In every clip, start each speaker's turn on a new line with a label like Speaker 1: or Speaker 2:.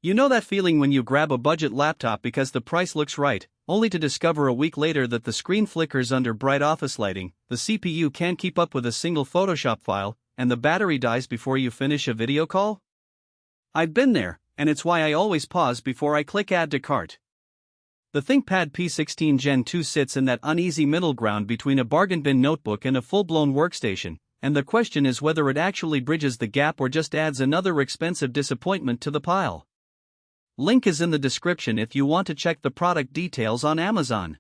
Speaker 1: You know that feeling when you grab a budget laptop because the price looks right, only to discover a week later that the screen flickers under bright office lighting, the CPU can't keep up with a single Photoshop file, and the battery dies before you finish a video call? I've been there, and it's why I always pause before I click Add to Cart. The ThinkPad P16 Gen 2 sits in that uneasy middle ground between a bargain bin notebook and a full-blown workstation, and the question is whether it actually bridges the gap or just adds another expensive disappointment to the pile. Link is in the description if you want to check the product details on Amazon.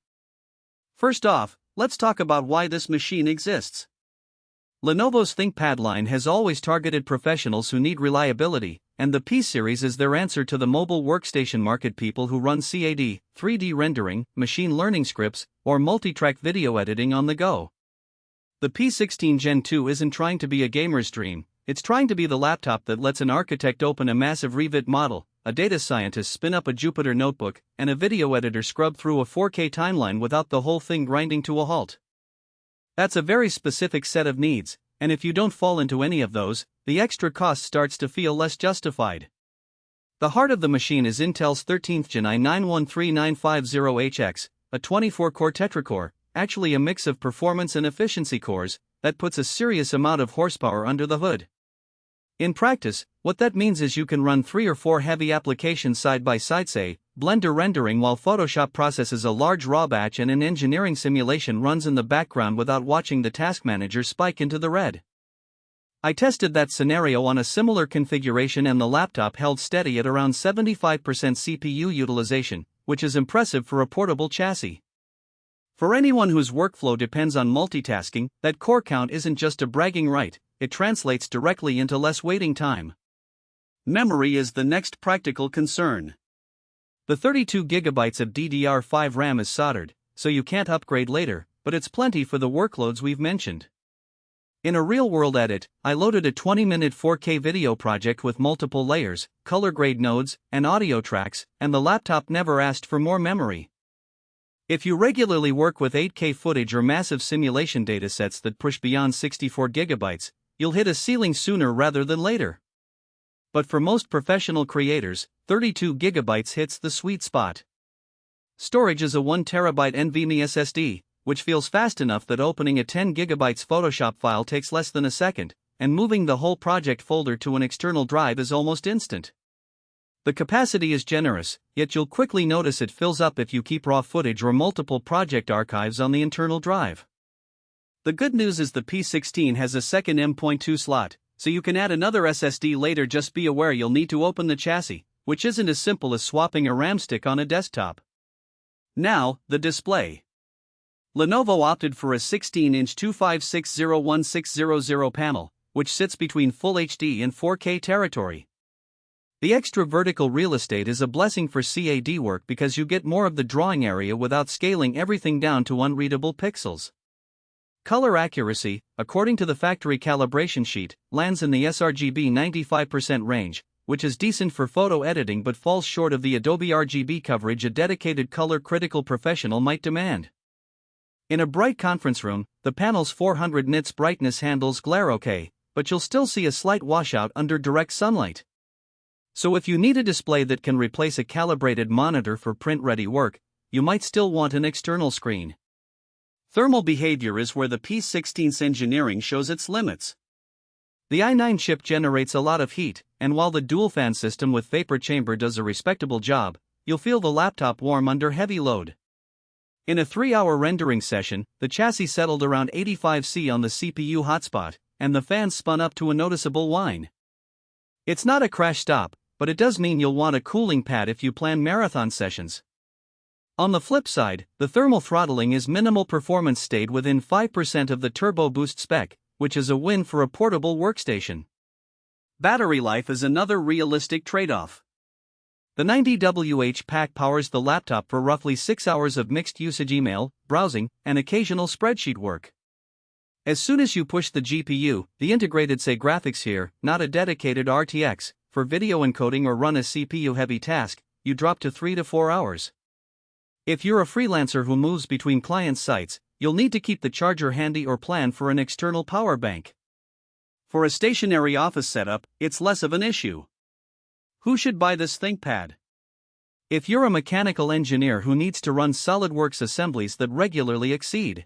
Speaker 1: First off, let's talk about why this machine exists. Lenovo's ThinkPad line has always targeted professionals who need reliability, and the P series is their answer to the mobile workstation market, people who run CAD, 3D rendering, machine learning scripts, or multi-track video editing on the go. The P16 Gen 2 isn't trying to be a gamer's dream, it's trying to be the laptop that lets an architect open a massive Revit model, a data scientist spin up a Jupyter notebook, and a video editor scrub through a 4K timeline without the whole thing grinding to a halt. That's a very specific set of needs, and if you don't fall into any of those, the extra cost starts to feel less justified. The heart of the machine is Intel's 13th Gen i9-13950HX, a 24-core Tetracore, actually a mix of performance and efficiency cores, that puts a serious amount of horsepower under the hood. In practice, what that means is you can run 3 or 4 heavy applications side by side, say, Blender rendering while Photoshop processes a large raw batch and an engineering simulation runs in the background without watching the task manager spike into the red. I tested that scenario on a similar configuration and the laptop held steady at around 75% CPU utilization, which is impressive for a portable chassis. For anyone whose workflow depends on multitasking, that core count isn't just a bragging right, it translates directly into less waiting time. Memory is the next practical concern. The 32GB of DDR5 RAM is soldered, so you can't upgrade later, but it's plenty for the workloads we've mentioned. In a real-world edit, I loaded a 20-minute 4K video project with multiple layers, color-grade nodes, and audio tracks, and the laptop never asked for more memory. If you regularly work with 8K footage or massive simulation datasets that push beyond 64GB, you'll hit a ceiling sooner rather than later. But for most professional creators, 32GB hits the sweet spot. Storage is a 1TB NVMe SSD, which feels fast enough that opening a 10GB Photoshop file takes less than a second, and moving the whole project folder to an external drive is almost instant. The capacity is generous, yet you'll quickly notice it fills up if you keep raw footage or multiple project archives on the internal drive. The good news is the P16 has a second M.2 slot, so you can add another SSD later. Just be aware you'll need to open the chassis, which isn't as simple as swapping a RAM stick on a desktop. Now, the display. Lenovo opted for a 16-inch 25601600 panel, which sits between Full HD and 4K territory. The extra vertical real estate is a blessing for CAD work because you get more of the drawing area without scaling everything down to unreadable pixels. Color accuracy, according to the factory calibration sheet, lands in the sRGB 95% range, which is decent for photo editing but falls short of the Adobe RGB coverage a dedicated color-critical professional might demand. In a bright conference room, the panel's 400 nits brightness handles glare okay, but you'll still see a slight washout under direct sunlight. So if you need a display that can replace a calibrated monitor for print-ready work, you might still want an external screen. Thermal behavior is where the P16's engineering shows its limits. The i9 chip generates a lot of heat, and while the dual-fan system with vapor chamber does a respectable job, you'll feel the laptop warm under heavy load. In a 3-hour rendering session, the chassis settled around 85°C on the CPU hotspot, and the fans spun up to a noticeable whine. It's not a crash stop, but it does mean you'll want a cooling pad if you plan marathon sessions. On the flip side, the thermal throttling is minimal. Performance stayed within 5% of the turbo boost spec, which is a win for a portable workstation. Battery life is another realistic trade-off. The 90Wh pack powers the laptop for roughly 6 hours of mixed-usage email, browsing, and occasional spreadsheet work. As soon as you push the GPU, the integrated say graphics here, not a dedicated RTX, for video encoding or run a CPU-heavy task, you drop to 3 to 4 hours. If you're a freelancer who moves between client sites, you'll need to keep the charger handy or plan for an external power bank. For a stationary office setup, it's less of an issue. Who should buy this ThinkPad? If you're a mechanical engineer who needs to run SolidWorks assemblies that regularly exceed